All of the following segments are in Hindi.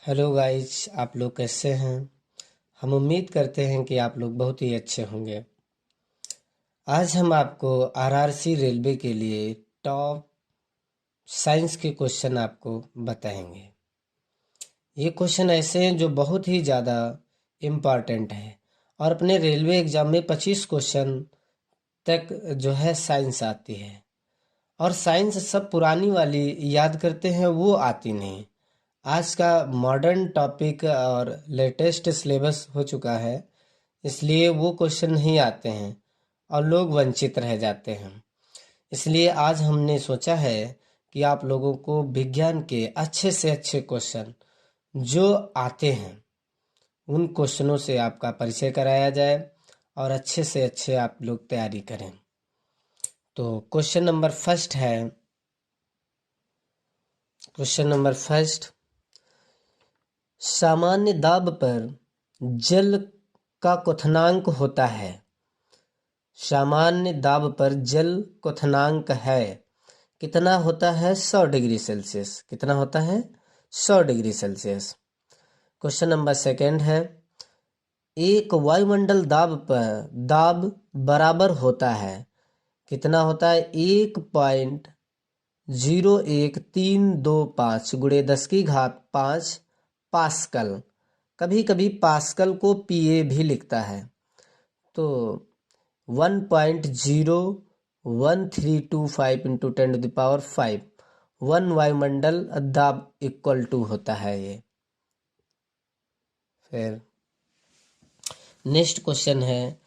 हेलो गाइस, आप लोग कैसे हैं। हम उम्मीद करते हैं कि आप लोग बहुत ही अच्छे होंगे। आज हम आपको आरआरसी रेलवे के लिए टॉप साइंस के क्वेश्चन आपको बताएंगे। ये क्वेश्चन ऐसे हैं जो बहुत ही ज़्यादा इम्पॉर्टेंट है और अपने रेलवे एग्ज़ाम में 25 क्वेश्चन तक जो है साइंस आती है। और साइंस सब पुरानी वाली याद करते हैं, वो आती नहीं। आज का मॉडर्न टॉपिक और लेटेस्ट सिलेबस हो चुका है, इसलिए वो क्वेश्चन नहीं आते हैं और लोग वंचित रह जाते हैं। इसलिए आज हमने सोचा है कि आप लोगों को विज्ञान के अच्छे से अच्छे क्वेश्चन जो आते हैं उन क्वेश्चनों से आपका परिचय कराया जाए और अच्छे से अच्छे आप लोग तैयारी करें। तो क्वेश्चन नंबर फर्स्ट, सामान्य दाब पर जल का क्वथनांक होता है। सामान्य दाब पर जल क्वथनांक है कितना होता है? 100 डिग्री सेल्सियस। कितना होता है? 100 degree Celsius. Question number second है, एक वायुमंडल दाब बराबर होता है। कितना होता है? 1.01325 गुणे 10⁵ पास्कल। कभी कभी पास्कल को पीए भी लिखता है। तो 1.01325 इंटू 10⁵ 1 वायुमंडल दाब इक्वल टू होता है ये। फिर नेक्स्ट क्वेश्चन है,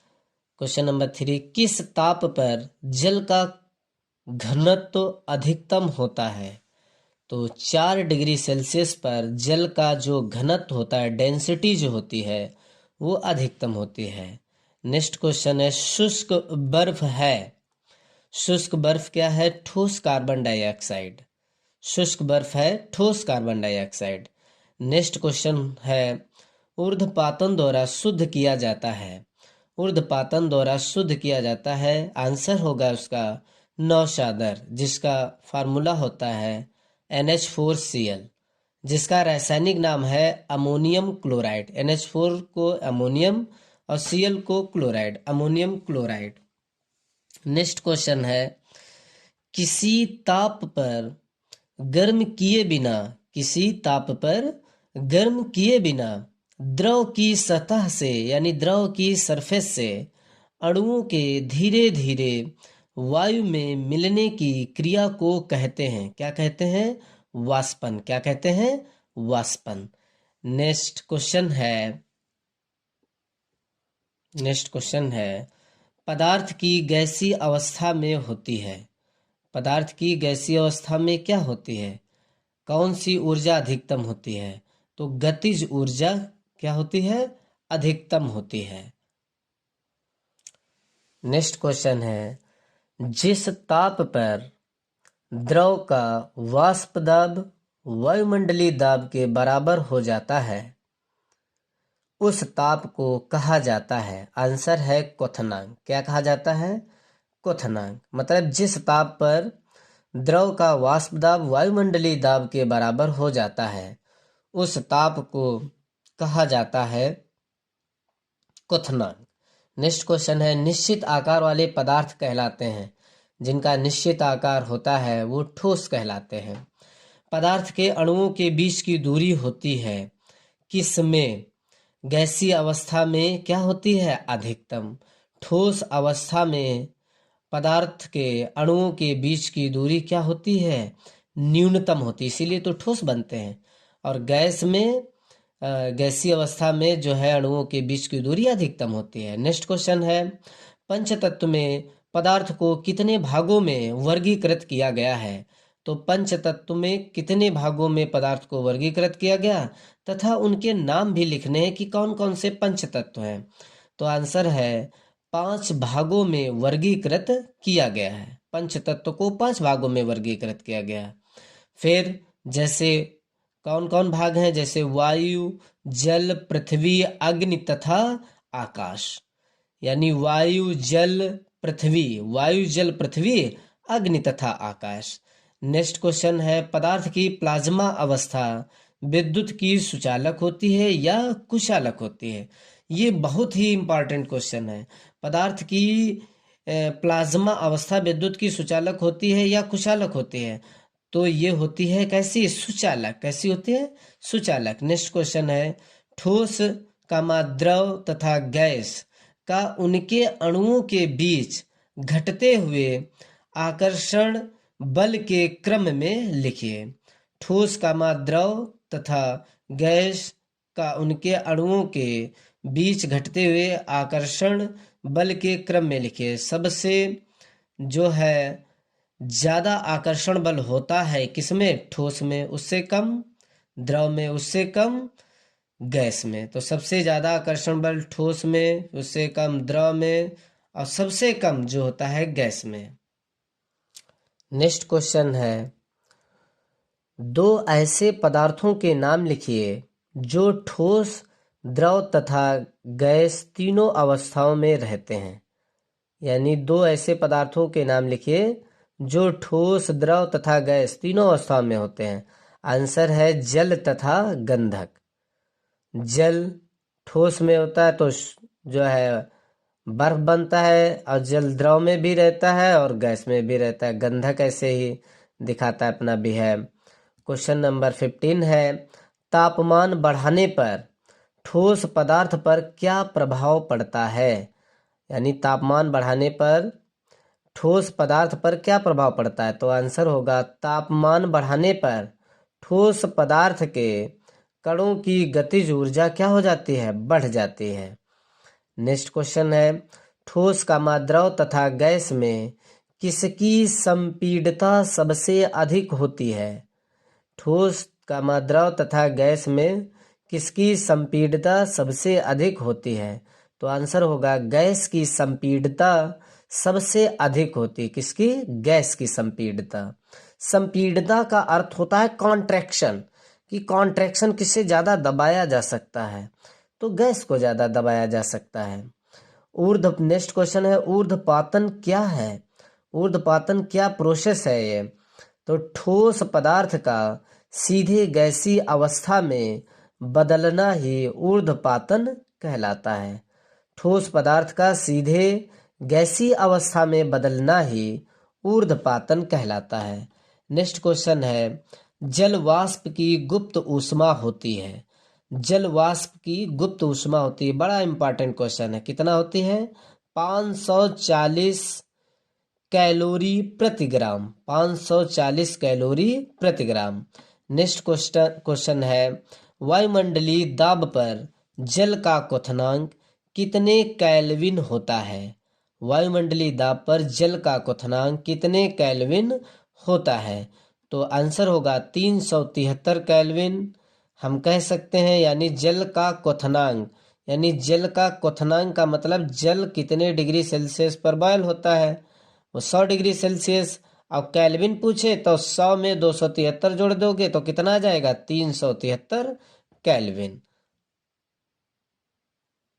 क्वेश्चन नंबर 3, किस ताप पर जल का घनत्व अधिकतम होता है? तो 4 डिग्री सेल्सियस पर जल का जो घनत्व होता है, डेंसिटी जो होती है, वो अधिकतम होती है। नेक्स्ट क्वेश्चन है, शुष्क बर्फ है। शुष्क बर्फ क्या है? ठोस कार्बन डाइऑक्साइड। शुष्क बर्फ है ठोस कार्बन डाइऑक्साइड। नेक्स्ट क्वेश्चन है, ऊर्ध्वपातन द्वारा शुद्ध किया जाता है। ऊर्ध्वपातन द्वारा शुद्ध किया जाता है, आंसर होगा उसका नौशादर, जिसका फार्मूला होता है NH4Cl, जिसका रासायनिक नाम है अमोनियम क्लोराइड। NH4 को अमोनियम और Cl को chloride, ammonium chloride. Next question है, किसी ताप पर गर्म किए बिना किसी ताप पर गर्म किए बिना द्रव की सतह से यानी द्रव की सरफेस से अणुओं के धीरे धीरे वायु में मिलने की क्रिया को कहते हैं, क्या कहते हैं? वाष्पन। क्या कहते हैं? वाष्पन। नेक्स्ट क्वेश्चन है, पदार्थ की गैसीय अवस्था में होती है। पदार्थ की गैसीय अवस्था में क्या होती है? कौन सी ऊर्जा अधिकतम होती है? तो गतिज ऊर्जा क्या होती है? अधिकतम होती है। नेक्स्ट क्वेश्चन है, जिस ताप पर द्रव का वाष्प दाब वायुमंडलीय दाब के बराबर हो जाता है, उस ताप को कहा जाता है, आंसर है क्वथनांक। क्या कहा जाता है? क्वथनांक। मतलब जिस ताप पर द्रव का वाष्प दाब वायुमंडलीय दाब के बराबर हो जाता है, उस ताप को कहा जाता है क्वथनांक। नेक्स्ट क्वेश्चन है, निश्चित आकार वाले पदार्थ कहलाते हैं, जिनका निश्चित आकार होता है वो ठोस कहलाते हैं। पदार्थ के अणुओं के बीच की दूरी होती है किसमें? गैसीय अवस्था में क्या होती है? अधिकतम। ठोस अवस्था में पदार्थ के अणुओं के बीच की दूरी क्या होती है? न्यूनतम होती है, इसीलिए तो ठोस बनते हैं। और गैसीय अवस्था में जो है अणुओं के बीच की दूरी अधिकतम होती है। नेक्स्ट क्वेश्चन है, पंचतत्व में पदार्थ को कितने भागों में वर्गीकृत किया गया है? तो पंचतत्व में कितने भागों में पदार्थ को वर्गीकृत किया गया तथा उनके नाम भी लिखने हैं कि कौन कौन से पंचतत्व हैं। तो आंसर है 5 भागों में वर्गीकृत किया गया है। पंचतत्व को 5 भागों में वर्गीकृत किया गया। फिर जैसे कौन कौन भाग हैं? जैसे वायु, जल, पृथ्वी, अग्नि तथा आकाश। यानी वायु जल पृथ्वी, अग्नि तथा आकाश। नेक्स्ट क्वेश्चन है, पदार्थ की प्लाज्मा अवस्था विद्युत की सुचालक होती है या कुचालक होती है? ये बहुत ही इंपॉर्टेंट क्वेश्चन है। पदार्थ की प्लाज्मा अवस्था विद्युत की सुचालक होती है या कुचालक होती है? तो ये होती है कैसी? सुचालक। कैसी होती है? सुचालक। नेक्स्ट क्वेश्चन है, ठोस द्रव तथा गैस का उनके अणुओं के बीच घटते हुए आकर्षण बल के क्रम में लिखिए। ठोस द्रव तथा गैस का उनके अणुओं के बीच घटते हुए आकर्षण बल के क्रम में लिखिए। सबसे जो है ज्यादा आकर्षण बल होता है किसमें? ठोस में, उससे कम द्रव में, उससे कम गैस में। तो सबसे ज्यादा आकर्षण बल ठोस में, उससे कम द्रव में, और सबसे कम जो होता है गैस में। नेक्स्ट क्वेश्चन है, दो ऐसे पदार्थों के नाम लिखिए जो ठोस, द्रव तथा गैस तीनों अवस्थाओं में रहते हैं। यानी दो ऐसे पदार्थों के नाम लिखिए जो ठोस, द्रव तथा गैस तीनों अवस्थाओं में होते हैं। आंसर है जल तथा गंधक। जल ठोस में होता है तो जो है बर्फ बनता है, और जल द्रव में भी रहता है और गैस में भी रहता है। गंधक ऐसे ही दिखाता है अपना बिहेव। क्वेश्चन नंबर 15 है, तापमान बढ़ाने पर ठोस पदार्थ पर क्या प्रभाव पड़ता है? यानी तापमान बढ़ाने पर ठोस पदार्थ पर क्या प्रभाव पड़ता है? तो आंसर होगा तापमान बढ़ाने पर ठोस पदार्थ के कणों की गतिज ऊर्जा क्या हो जाती है? बढ़ जाती है। नेक्स्ट क्वेश्चन है, ठोस द्रव तथा गैस में किसकी संपीड़ितता सबसे अधिक होती है? ठोस द्रव तथा गैस में किसकी संपीड़ितता सबसे अधिक होती है? तो आंसर होगा गैस की संपीड़ितता सबसे अधिक होती है। किसकी? गैस की संपीड़ितता। संपीड़ितता का अर्थ होता है कॉन्ट्रैक्शन, कि कॉन्ट्रैक्शन किससे ज्यादा दबाया जा सकता है? तो गैस को ज्यादा दबाया जा सकता है। नेक्स्ट क्वेश्चन है, ऊर्ध्वपातन क्या है? ऊर्ध्वपातन क्या प्रोसेस है ये? तो ठोस पदार्थ का सीधे गैसीय अवस्था में बदलना ही ऊर्ध्वपातन कहलाता है। ठोस पदार्थ का सीधे गैसीय अवस्था में बदलना ही ऊर्ध्वपातन कहलाता है। नेक्स्ट क्वेश्चन है, जल वाष्प की गुप्त ऊष्मा होती है। जल वाष्प की गुप्त ऊष्मा होती है, बड़ा इंपॉर्टेंट क्वेश्चन है। कितना होती है? 540 कैलोरी प्रति ग्राम। 540 कैलोरी प्रति ग्राम। नेक्स्ट क्वेश्चन है, वायुमंडलीय दाब पर जल का क्वथनांक कितने केल्विन होता है? वायुमंडलीय दाब पर जल का क्वथनांक कितने केल्विन होता है? तो आंसर होगा 373 केल्विन हम कह सकते हैं। यानी जल का क्वथनांक, यानी जल का क्वथनांक का मतलब जल कितने डिग्री सेल्सियस पर बॉयल होता है? वो 100 डिग्री सेल्सियस। अब केल्विन पूछे तो 100 में 273 जोड़ दोगे तो कितना आ जाएगा? 373 केल्विन।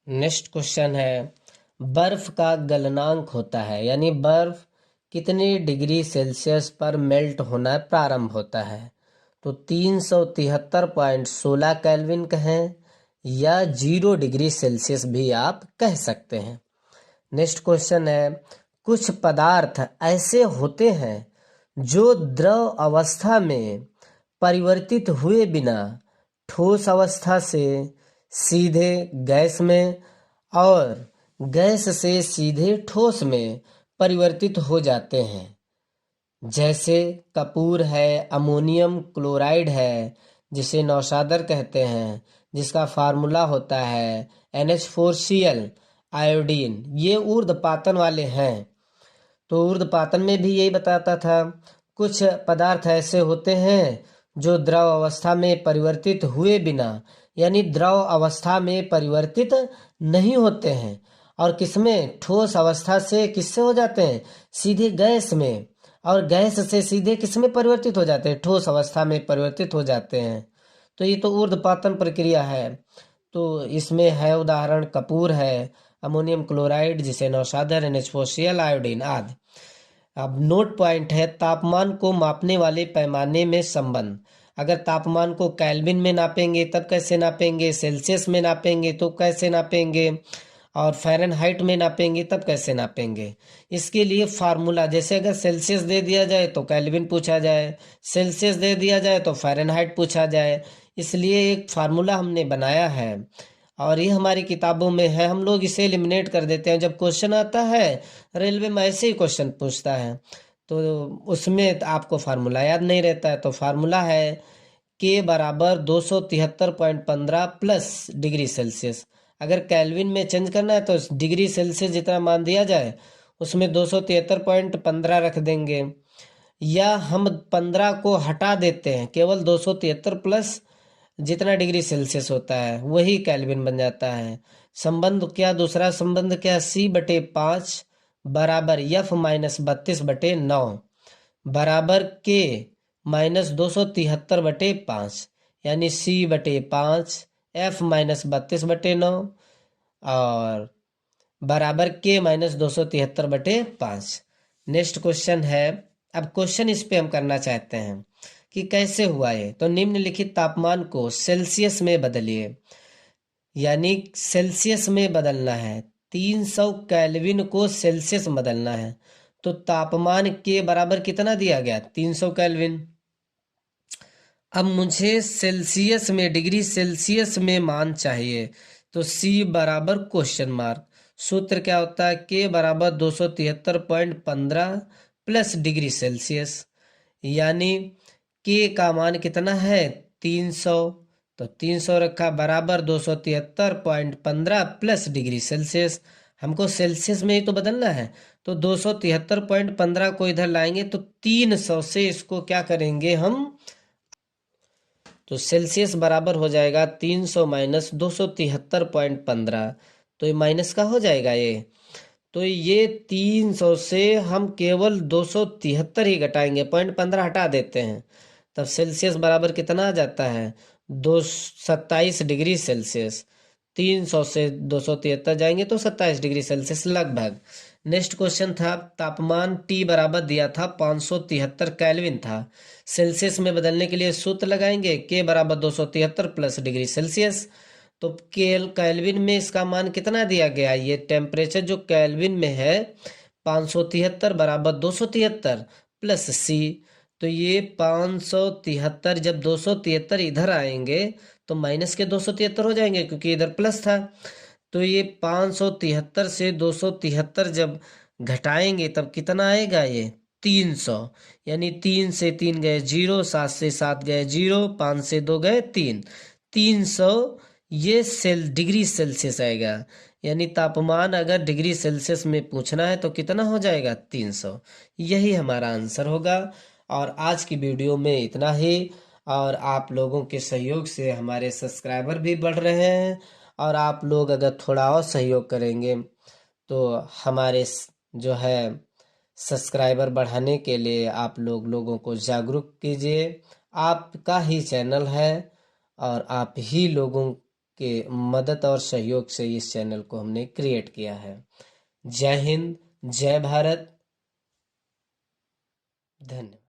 नेक्स्ट क्वेश्चन है, बर्फ का गलनांक होता है, यानी बर्फ कितने डिग्री सेल्सियस पर मेल्ट होना प्रारंभ होता है? तो 373.16 केल्विन कहें या 0 डिग्री सेल्सियस भी आप कह सकते हैं। नेक्स्ट क्वेश्चन है, कुछ पदार्थ ऐसे होते हैं जो द्रव अवस्था में परिवर्तित हुए बिना ठोस अवस्था से सीधे गैस में और गैस से सीधे ठोस में परिवर्तित हो जाते हैं। जैसे कपूर है, अमोनियम क्लोराइड है जिसे नौशादर कहते हैं, जिसका फार्मूला होता है NH4Cl आयोडीन। ये ऊर्ध्वपातन वाले हैं। तो ऊर्ध्वपातन में भी यही बताता था, कुछ पदार्थ ऐसे होते हैं जो द्रव अवस्था में परिवर्तित हुए बिना, यानी द्रव अवस्था में परिवर्तित नहीं होते हैं, और किसमें? ठोस अवस्था से किससे हो जाते हैं? सीधे गैस में, और गैस से सीधे किसमें परिवर्तित हो जाते हैं? ठोस अवस्था में परिवर्तित हो जाते हैं। तो ये तो ऊर्ध्वपातन प्रक्रिया है। तो इसमें है उदाहरण कपूर है, अमोनियम क्लोराइड जिसे नौशादर, NH4Cl आयोडीन आदि। अब नोट पॉइंट है, तापमान को मापने वाले पैमाने में संबंध। अगर तापमान को केल्विन में नापेंगे तब कैसे नापेंगे, सेल्सियस में नापेंगे तो कैसे नापेंगे, और फ़ारेनहाइट में नापेंगे तब कैसे नापेंगे। इसके लिए फार्मूला, जैसे अगर सेल्सियस दे दिया जाए तो केल्विन पूछा जाए, सेल्सियस दे दिया जाए तो फ़ारेनहाइट पूछा जाए, इसलिए एक फार्मूला हमने बनाया है और ये हमारी किताबों में है। हम लोग इसे एलिमिनेट कर देते हैं। जब क्वेश्चन आता है रेलवे में ऐसे ही क्वेश्चन पूछता है तो उसमें आपको फार्मूला याद नहीं रहता है, तो फार्मूला है के बराबर 273.15 प्लस डिग्री सेल्सियस। अगर केल्विन में चेंज करना है तो डिग्री सेल्सियस जितना मान दिया जाए उसमें 273.15 रख देंगे, या हम 15 को हटा देते हैं, केवल 273 प्लस जितना डिग्री सेल्सियस होता है वही केल्विन बन जाता है। संबंध क्या, दूसरा संबंध क्या, C/5 बराबर F-32/9 बराबर के -273/5, यानी C/5 F-32/9 और बराबर के -273/5। नेक्स्ट क्वेश्चन है, अब क्वेश्चन इस पे हम करना चाहते हैं कि कैसे हुआ ये। तो निम्नलिखित तापमान को सेल्सियस में बदलिए, यानी सेल्सियस में बदलना है। 300 केल्विन को सेल्सियस में बदलना है तो तापमान के बराबर कितना दिया गया, 300 केल्विन। अब मुझे सेल्सियस में, डिग्री सेल्सियस में मान चाहिए, तो C बराबर क्वेश्चन मार्क। सूत्र क्या होता है, के बराबर 273.15 प्लस डिग्री सेल्सियस, यानी के का मान कितना है 300, तो 300 रखा बराबर 273.15 प्लस डिग्री सेल्सियस। हमको सेल्सियस में ही तो बदलना है, तो 273.15 को इधर लाएंगे तो 300 से इसको क्या करेंगे हम, तो सेल्सियस बराबर हो जाएगा 300 माइनस 273.15, तो ये माइनस का हो जाएगा ये, तो ये 300 से हम केवल 273 ही घटाएंगे, 0.15 हटा देते हैं, तब सेल्सियस बराबर कितना आ जाता है 27 डिग्री सेल्सियस। 300 से 273 जाएंगे तो 27 डिग्री सेल्सियस लगभग। नेक्स्ट क्वेश्चन था, तापमान T बराबर दिया था 573 केल्विन था, सेल्सियस में बदलने के लिए सूत्र लगाएंगे, के बराबर 273 प्लस डिग्री सेल्सियस। तो केल्विन में इसका मान कितना दिया गया, ये टेम्परेचर जो केल्विन में है 573 बराबर 273 प्लस C, तो ये 573 जब 273 इधर आएंगे तो माइनस के 273 हो जाएंगे क्योंकि इधर प्लस था, तो ये 573 से 273 जब घटाएंगे तब कितना आएगा ये 300, यानी 3 से 3 गए 0, 7 से 7 गए 0, 5 से 2 गए 3, 300 ये डिग्री सेल्सियस आएगा। यानी तापमान अगर डिग्री सेल्सियस में पूछना है तो कितना हो जाएगा 300, यही हमारा आंसर होगा। और आज की वीडियो में इतना ही, और आप लोगों के सहयोग से हमारे सब्सक्राइबर भी बढ़ रहे हैं, और आप लोग अगर थोड़ा और सहयोग करेंगे तो हमारे जो है सब्सक्राइबर बढ़ाने के लिए आप लोगों को जागरूक कीजिए। आपका ही चैनल है और आप ही लोगों के मदद और सहयोग से इस चैनल को हमने क्रिएट किया है। जय हिंद, जय भारत, धन्यवाद।